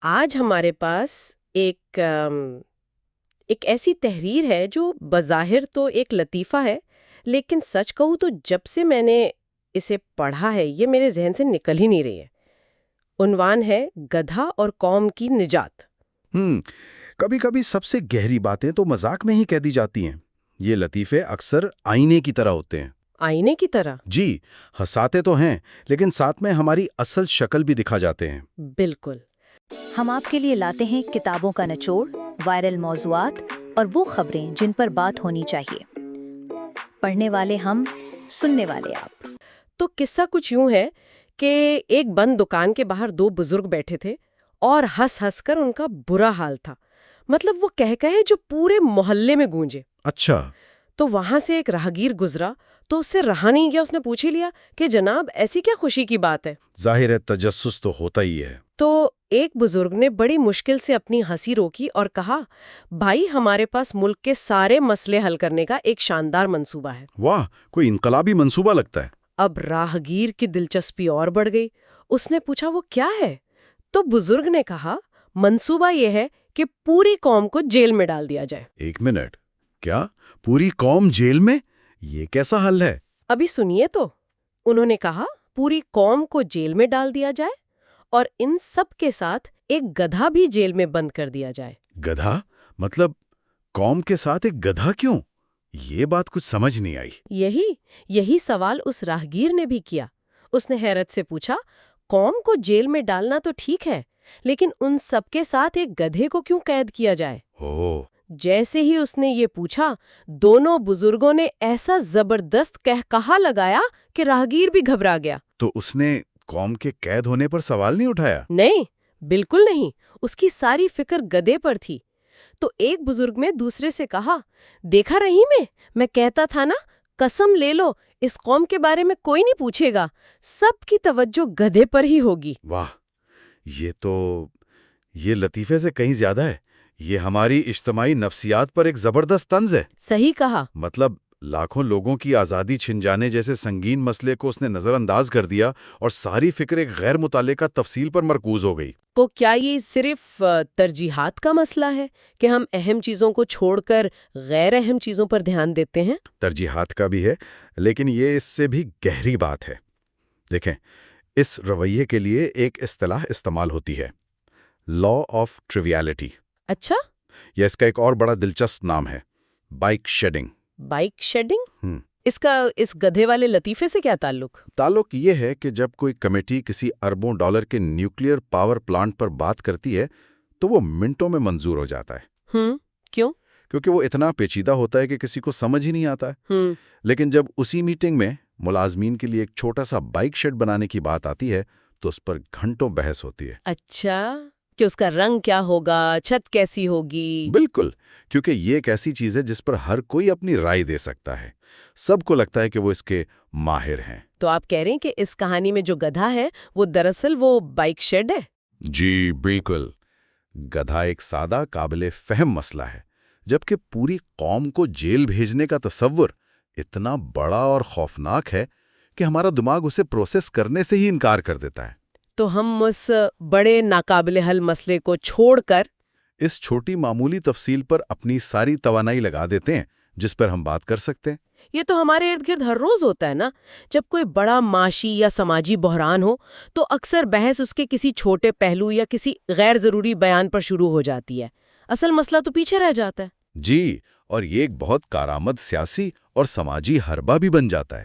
آج ہمارے پاس ایک ایک ایسی تحریر ہے جو بظاہر تو ایک لطیفہ ہے، لیکن سچ کہوں تو جب سے میں نے اسے پڑھا ہے یہ میرے ذہن سے نکل ہی نہیں رہی ہے۔ عنوان ہے گدھا اور قوم کی نجات۔ ہم کبھی کبھی سب سے گہری باتیں تو مذاق میں ہی کہہ دی جاتی ہیں۔ یہ لطیفے اکثر آئینے کی طرح ہوتے ہیں۔ آئینے کی طرح؟ جی، ہنساتے تو ہیں لیکن ساتھ میں ہماری اصل شکل بھی دکھا جاتے ہیں۔ بالکل۔ ہم آپ کے لیے لاتے ہیں کتابوں کا نچوڑ، وائرل موضوعات اور وہ خبریں جن پر بات ہونی چاہیے۔ پڑھنے والے ہم، سننے والے آپ۔ تو قصہ کچھ یوں ہے کہ ایک بند دکان کے باہر دو بزرگ بیٹھے تھے اور ہنس ہنس کر ان کا برا حال تھا، مطلب وہ کہے جو پورے محلے میں گونجے۔ اچھا۔ تو وہاں سے ایک راہگیر گزرا تو اس سے رہا نہیں گیا، اس نے پوچھ ہی لیا کہ جناب ایسی کیا خوشی کی بات ہے؟ ظاہر ہے تجسس تو ہوتا ہی ہے۔ تو ایک بزرگ نے بڑی مشکل سے اپنی ہنسی روکی اور کہا، بھائی ہمارے پاس ملک کے سارے مسئلے حل کرنے کا ایک شاندار منصوبہ ہے۔ واہ، کوئی انقلابی منصوبہ لگتا ہے۔ اب راہگیر کی دلچسپی اور بڑھ گئی۔ اس نے پوچھا وہ کیا ہے؟ تو بزرگ نے کہا، منصوبہ یہ ہے کہ پوری قوم کو جیل میں ڈال دیا جائے۔ ایک منٹ، کیا پوری قوم جیل میں؟ یہ کیسا حل ہے؟ ابھی سنیے تو۔ انہوں نے کہا پوری قوم کو جیل میں ڈال دیا جائے اور ان سب کے ساتھ ایک گدھا بھی جیل میں بند کر دیا جائے۔ گدھا؟ مطلب قوم کے ساتھ ایک گدھا کیوں؟ یہ بات کچھ سمجھ نہیں آئی۔ یہی سوال اس راہگیر نے بھی کیا۔ اس نے حیرت سے پوچھا، قوم کو جیل میں ڈالنا تو ٹھیک ہے، لیکن ان سب کے ساتھ ایک گدھے کو کیوں قید کیا جائے؟ جیسے ہی اس نے یہ پوچھا، دونوں بزرگوں نے ایسا زبردست قہقہا لگایا کہ راہگیر بھی گھبرا گیا۔ تو اس نے قوم کے قید ہونے پر سوال نہیں اٹھایا؟ نہیں، بالکل نہیں۔ اس کی ساری فکر گدھے پر تھی۔ تو ایک بزرگ نے دوسرے سے کہا، دیکھا رہی میں کہتا تھا نا، قسم لے لو اس قوم کے بارے میں کوئی نہیں پوچھے گا، سب کی توجہ گدھے پر ہی ہوگی۔ واہ، یہ لطیفے سے کہیں زیادہ ہے۔ یہ ہماری اجتماعی نفسیات پر ایک زبردست طنز ہے۔ صحیح کہا۔ مطلب لاکھوں لوگوں کی آزادی چھن جانے جیسے سنگین مسئلے کو اس نے نظر انداز کر دیا اور ساری فکر ایک غیر متعلقہ تفصیل پر مرکوز ہو گئی۔ تو کیا یہ صرف ترجیحات کا مسئلہ ہے کہ ہم اہم چیزوں کو چھوڑ کر غیر اہم چیزوں پر دھیان دیتے ہیں؟ ترجیحات کا بھی ہے، لیکن یہ اس سے بھی گہری بات ہے۔ دیکھیں، اس رویے کے لیے ایک اصطلاح استعمال ہوتی ہے، لا آف ٹریویالٹی۔ اچھا؟ یا اس کا ایک اور بڑا دلچسپ نام ہے، بائک شیڈنگ۔ Bike shedding? اس کا اس گدھے والے لطیفے سے کیا تعلق؟ تعلق یہ ہے کہ جب کوئی کمیٹی کسی اربوں ڈالر کے نیوکلیئر پاور پلانٹ پر بات کرتی ہے تو وہ منٹوں میں منظور ہو جاتا ہے۔ کیوں؟ کیونکہ وہ اتنا پیچیدہ ہوتا ہے کہ کسی کو سمجھ ہی نہیں آتا ہے۔ لیکن جب اسی میٹنگ میں ملازمین کے لیے ایک چھوٹا سا بائک شیڈ بنانے کی بات آتی ہے تو اس پر گھنٹوں بحث ہوتی ہے۔ اچھا، کہ اس کا رنگ کیا ہوگا، چھت کیسی ہوگی؟ بالکل، کیونکہ یہ ایک ایسی چیز ہے جس پر ہر کوئی اپنی رائے دے سکتا ہے۔ سب کو لگتا ہے کہ وہ اس کے ماہر ہیں۔ تو آپ کہہ رہے ہیں کہ اس کہانی میں جو گدھا ہے وہ دراصل وہ بائک شیڈ ہے؟ جی بالکل۔ گدھا ایک سادہ قابل فہم مسئلہ ہے، جبکہ پوری قوم کو جیل بھیجنے کا تصور اتنا بڑا اور خوفناک ہے کہ ہمارا دماغ اسے پروسیس کرنے سے ہی انکار کر دیتا ہے۔ تو ہم اس بڑے ناقابل حل مسئلے کو چھوڑ کر اس چھوٹی معمولی تفصیل پر اپنی ساری توانائی لگا دیتے ہیں جس پر ہم بات کر سکتے ہیں۔ یہ تو ہمارے ارد گرد ہر روز ہوتا ہے نا۔ جب کوئی بڑا معاشی یا سماجی بحران ہو تو اکثر بحث اس کے کسی چھوٹے پہلو یا کسی غیر ضروری بیان پر شروع ہو جاتی ہے، اصل مسئلہ تو پیچھے رہ جاتا ہے۔ جی، اور یہ ایک بہت کارآمد سیاسی اور سماجی حربہ بھی بن جاتا ہے۔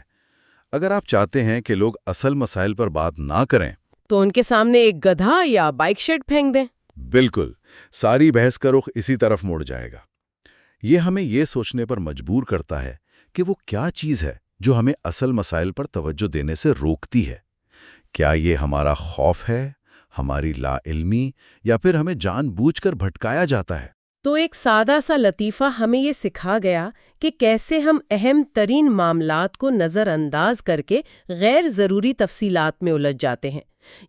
اگر آپ چاہتے ہیں کہ لوگ اصل مسائل پر بات نہ کریں تو ان کے سامنے ایک گدھا یا بائک شیڈ پھینک دیں۔ بالکل، ساری بحث کا رخ اسی طرف مڑ جائے گا۔ یہ ہمیں یہ سوچنے پر مجبور کرتا ہے کہ وہ کیا چیز ہے جو ہمیں اصل مسائل پر توجہ دینے سے روکتی ہے۔ کیا یہ ہمارا خوف ہے، ہماری لا علمی، یا پھر ہمیں جان بوجھ کر بھٹکایا جاتا ہے؟ تو ایک سادہ سا لطیفہ ہمیں یہ سکھا گیا کہ کیسے ہم اہم ترین معاملات کو نظر انداز کر کے غیر ضروری تفصیلات میں الجھ جاتے ہیں۔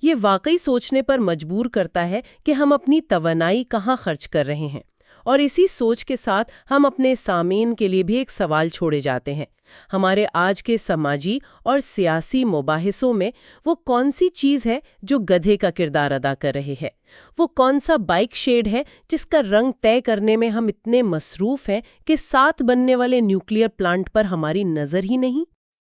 یہ واقعی سوچنے پر مجبور کرتا ہے کہ ہم اپنی توانائی کہاں خرچ کر رہے ہیں اور اسی سوچ کے ساتھ ہم اپنے سامعین کے لیے بھی ایک سوال چھوڑے جاتے ہیں۔ ہمارے آج کے سماجی اور سیاسی مباحثوں میں وہ کون سی چیز ہے جو گدھے کا کردار ادا کر رہی ہے؟ وہ کون سا بائک شیڈ ہے جس کا رنگ طے کرنے میں ہم اتنے مصروف ہیں کہ ساتھ بننے والے نیوکلیر پلانٹ پر ہماری نظر ہی نہیں؟